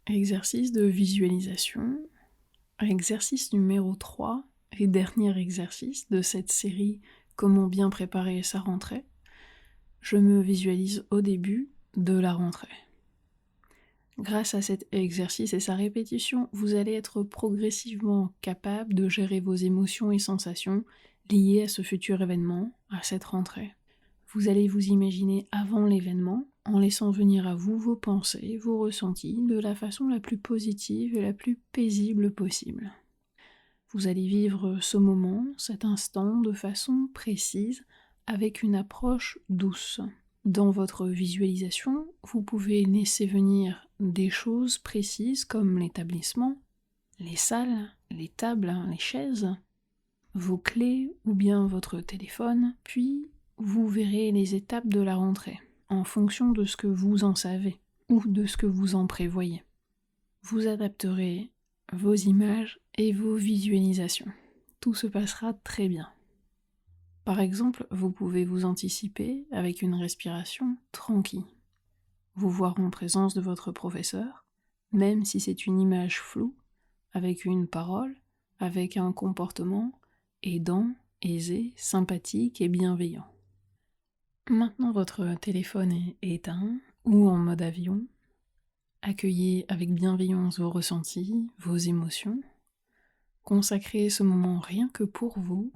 Exercice de visualisation, exercice numéro 3 et dernier exercice de cette série Comment bien préparer sa rentrée. Je me visualise au début de la rentrée. Grâce à cet exercice et sa répétition, vous allez être progressivement capable de gérer vos émotions et sensations liées à ce futur événement, à cette rentrée. Vous allez vous imaginer avant l'événement, en laissant venir à vous vos pensées, vos ressentis, de la façon la plus positive et la plus paisible possible. Vous allez vivre ce moment, cet instant, de façon précise, avec une approche douce. Dans votre visualisation, vous pouvez laisser venir des choses précises comme l'établissement, les salles, les tables, les chaises, vos clés ou bien votre téléphone, puis vous verrez les étapes de la rentrée, en fonction de ce que vous en savez ou de ce que vous en prévoyez. Vous adapterez vos images et vos visualisations. Tout se passera très bien. Par exemple, vous pouvez vous anticiper avec une respiration tranquille. Vous voir en présence de votre professeur, même si c'est une image floue, avec une parole, avec un comportement aidant, aisé, sympathique et bienveillant. Maintenant votre téléphone est éteint ou en mode avion. Accueillez avec bienveillance vos ressentis, vos émotions. Consacrez ce moment rien que pour vous.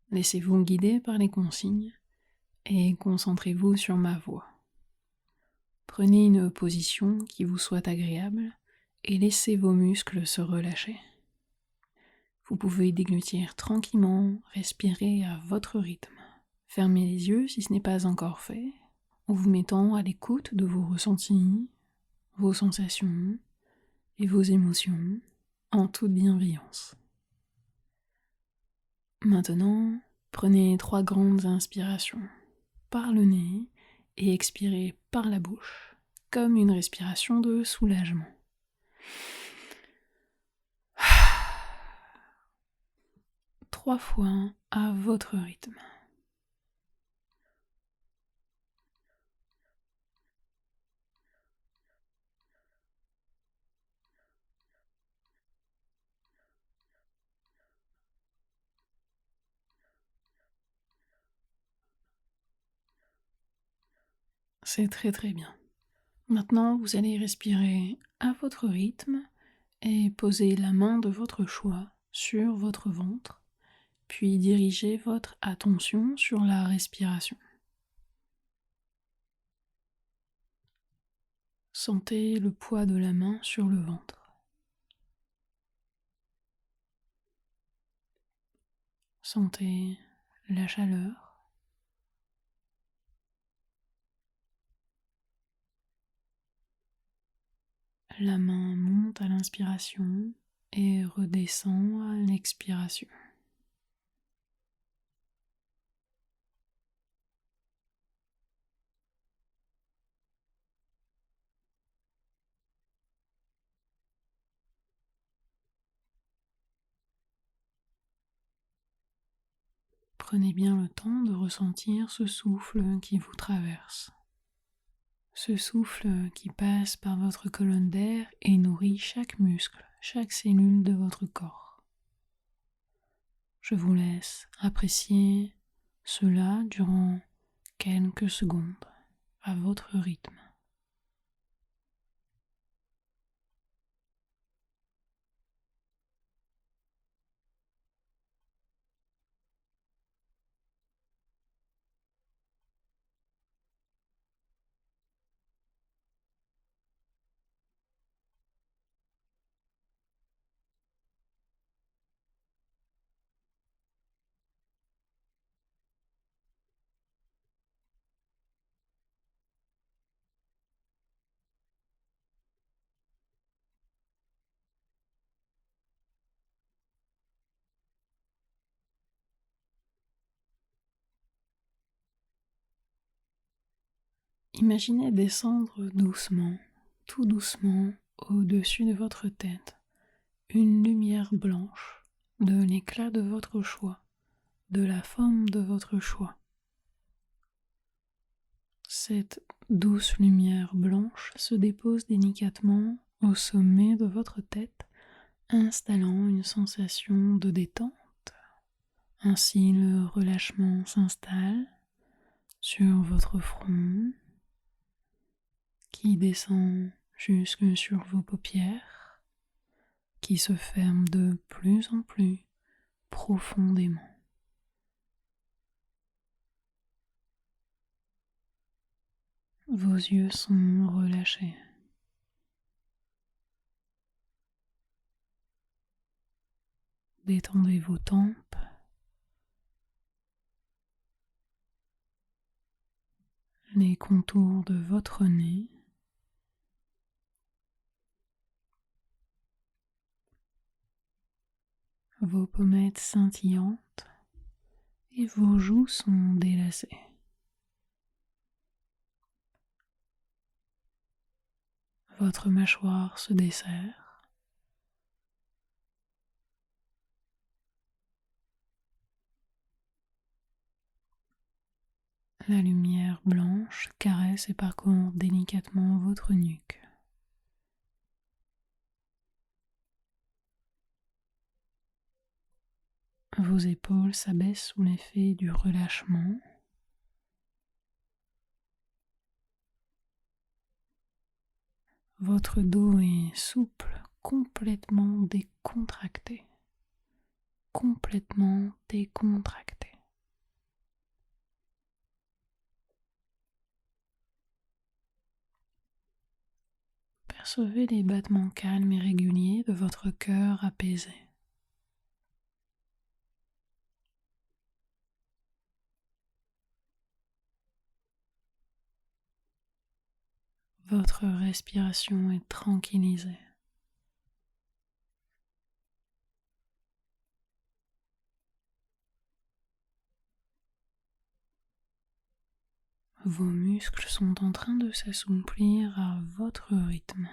Laissez-vous guider par les consignes et concentrez-vous sur ma voix. Prenez une position qui vous soit agréable et laissez vos muscles se relâcher. Vous pouvez déglutir tranquillement, respirer à votre rythme. Fermez les yeux si ce n'est pas encore fait, en vous mettant à l'écoute de vos ressentis, vos sensations et vos émotions en toute bienveillance. Maintenant, prenez 3 grandes inspirations par le nez et expirez par la bouche, comme une respiration de soulagement. 3 fois à votre rythme. C'est très très bien. Maintenant, vous allez respirer à votre rythme et poser la main de votre choix sur votre ventre, puis dirigez votre attention sur la respiration. Sentez le poids de la main sur le ventre. Sentez la chaleur. La main monte à l'inspiration et redescend à l'expiration. Prenez bien le temps de ressentir ce souffle qui vous traverse. Ce souffle qui passe par votre colonne d'air et nourrit chaque muscle, chaque cellule de votre corps. Je vous laisse apprécier cela durant quelques secondes, à votre rythme. Imaginez descendre doucement, tout doucement, au-dessus de votre tête, une lumière blanche, de l'éclat de votre choix, de la forme de votre choix. Cette douce lumière blanche se dépose délicatement au sommet de votre tête, installant une sensation de détente. Ainsi, le relâchement s'installe sur votre front, qui descend jusque sur vos paupières, qui se ferment de plus en plus profondément. Vos yeux sont relâchés. Détendez vos tempes, les contours de votre nez, vos pommettes scintillantes et vos joues sont délacées. Votre mâchoire se desserre. La lumière blanche caresse et parcourt délicatement votre nuque. Vos épaules s'abaissent sous l'effet du relâchement. Votre dos est souple, complètement décontracté. Complètement décontracté. Percevez les battements calmes et réguliers de votre cœur apaisé. Votre respiration est tranquillisée. Vos muscles sont en train de s'assouplir à votre rythme.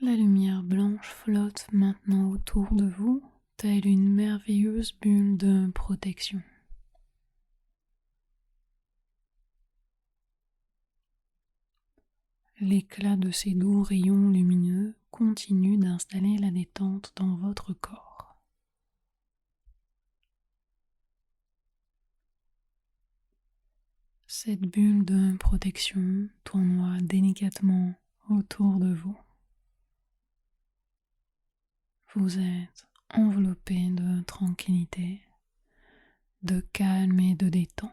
La lumière blanche flotte maintenant autour de vous, telle une merveilleuse bulle de protection. L'éclat de ces doux rayons lumineux continue d'installer la détente dans votre corps. Cette bulle de protection tournoie délicatement autour de vous. Vous êtes enveloppé de tranquillité, de calme et de détente.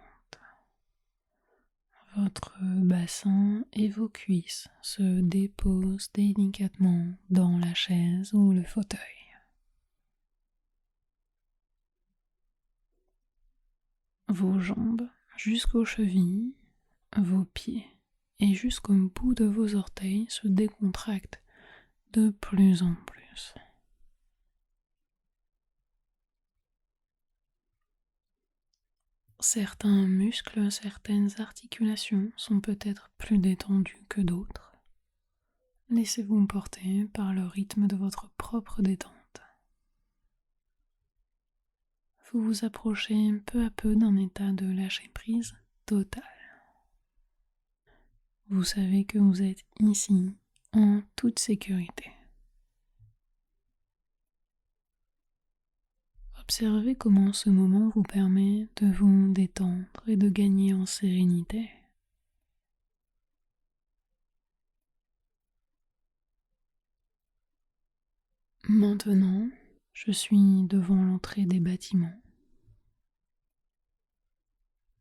Votre bassin et vos cuisses se déposent délicatement dans la chaise ou le fauteuil. Vos jambes jusqu'aux chevilles, vos pieds et jusqu'au bout de vos orteils se décontractent de plus en plus. Certains muscles, certaines articulations sont peut-être plus détendus que d'autres. Laissez-vous porter par le rythme de votre propre détente. Vous vous approchez peu à peu d'un état de lâcher-prise total. Vous savez que vous êtes ici en toute sécurité. Observez comment ce moment vous permet de vous détendre et de gagner en sérénité. Maintenant, je suis devant l'entrée des bâtiments.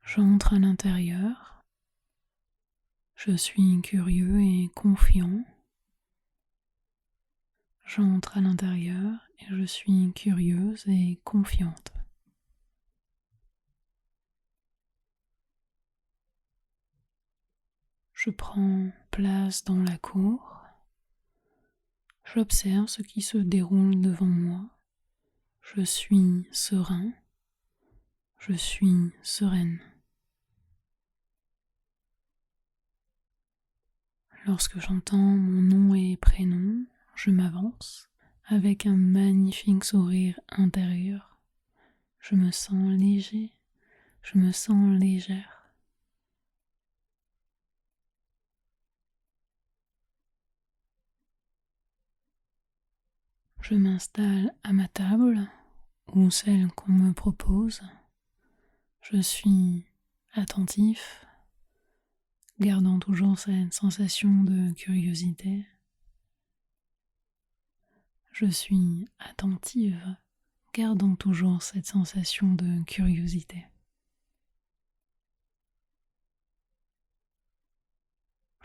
J'entre à l'intérieur. Je suis curieux et confiant. J'entre à l'intérieur et je suis curieuse et confiante. Je prends place dans la cour. J'observe ce qui se déroule devant moi. Je suis serein. Je suis sereine. Lorsque j'entends mon nom et prénom, je m'avance avec un magnifique sourire intérieur. Je me sens léger, Je me sens légère. Je m'installe à ma table ou celle qu'on me propose. Je suis attentif, gardant toujours cette sensation de curiosité. Je suis attentive, gardant toujours cette sensation de curiosité.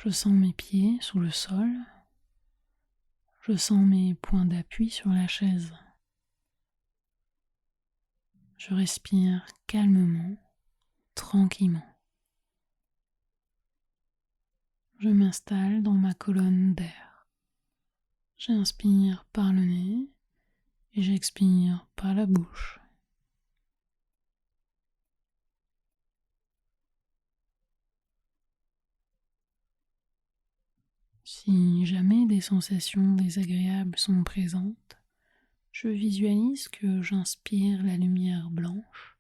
Je sens mes pieds sous le sol. Je sens mes points d'appui sur la chaise. Je respire calmement, tranquillement. Je m'installe dans ma colonne d'air. J'inspire par le nez et j'expire par la bouche. Si jamais des sensations désagréables sont présentes, je visualise que j'inspire la lumière blanche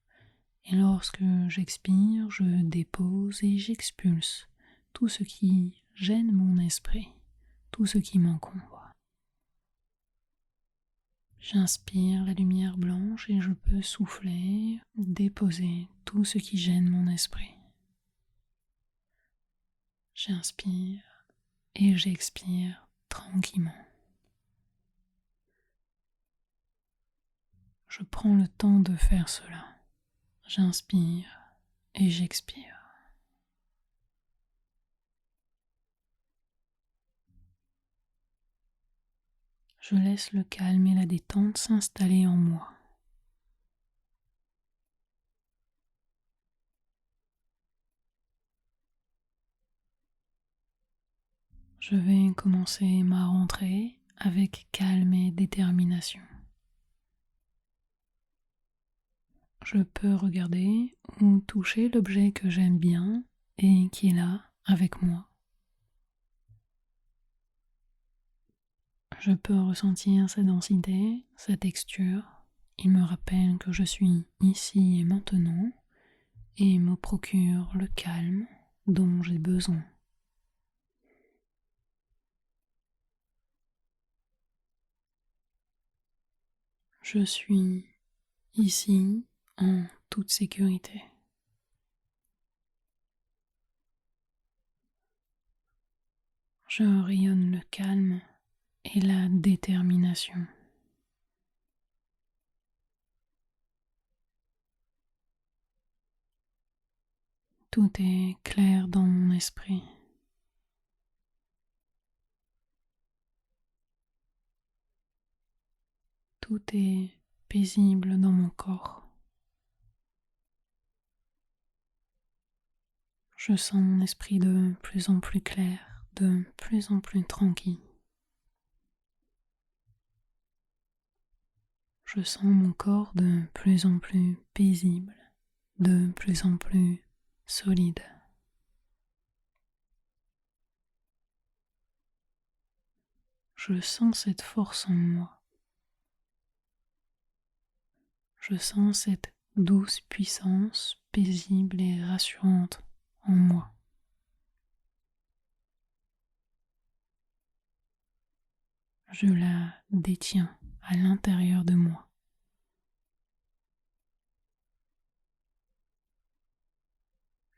et lorsque j'expire, je dépose et j'expulse tout ce qui gêne mon esprit, tout ce qui m'encombre. J'inspire la lumière blanche et je peux souffler, déposer tout ce qui gêne mon esprit. J'inspire et j'expire tranquillement. Je prends le temps de faire cela. J'inspire et j'expire. Je laisse le calme et la détente s'installer en moi. Je vais commencer ma rentrée avec calme et détermination. Je peux regarder ou toucher l'objet que j'aime bien et qui est là avec moi. Je peux ressentir sa densité, sa texture. Il me rappelle que je suis ici et maintenant et me procure le calme dont j'ai besoin. Je suis ici en toute sécurité. Je rayonne le calme et la détermination. Tout est clair dans mon esprit. Tout est paisible dans mon corps. Je sens mon esprit de plus en plus clair, de plus en plus tranquille. Je sens mon corps de plus en plus paisible, de plus en plus solide. Je sens cette force en moi. Je sens cette douce puissance paisible et rassurante en moi. Je la détiens à l'intérieur de moi.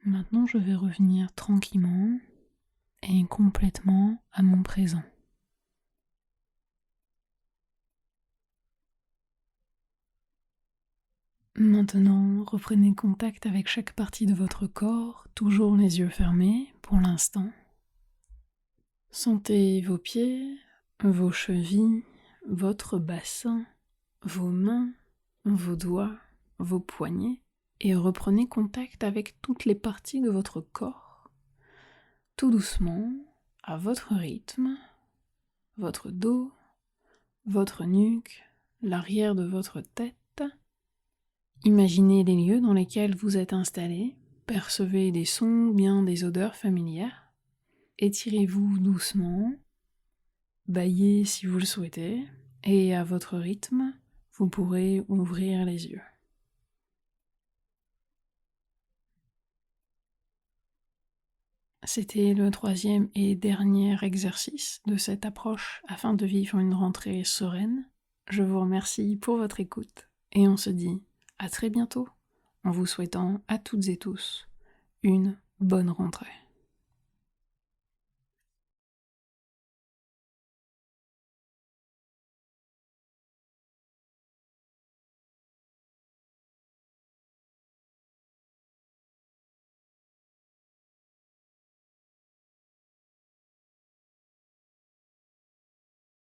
Maintenant, je vais revenir tranquillement et complètement à mon présent. Maintenant, reprenez contact avec chaque partie de votre corps, toujours les yeux fermés pour l'instant. Sentez vos pieds, vos chevilles, votre bassin, vos mains, vos doigts, vos poignets et reprenez contact avec toutes les parties de votre corps. Tout doucement, à votre rythme, votre dos, votre nuque, l'arrière de votre tête. Imaginez les lieux dans lesquels vous êtes installé, percevez des sons ou bien des odeurs familières. Étirez-vous doucement, bâillez si vous le souhaitez, et à votre rythme, vous pourrez ouvrir les yeux. C'était le troisième et dernier exercice de cette approche afin de vivre une rentrée sereine. Je vous remercie pour votre écoute et on se dit à très bientôt en vous souhaitant à toutes et tous une bonne rentrée.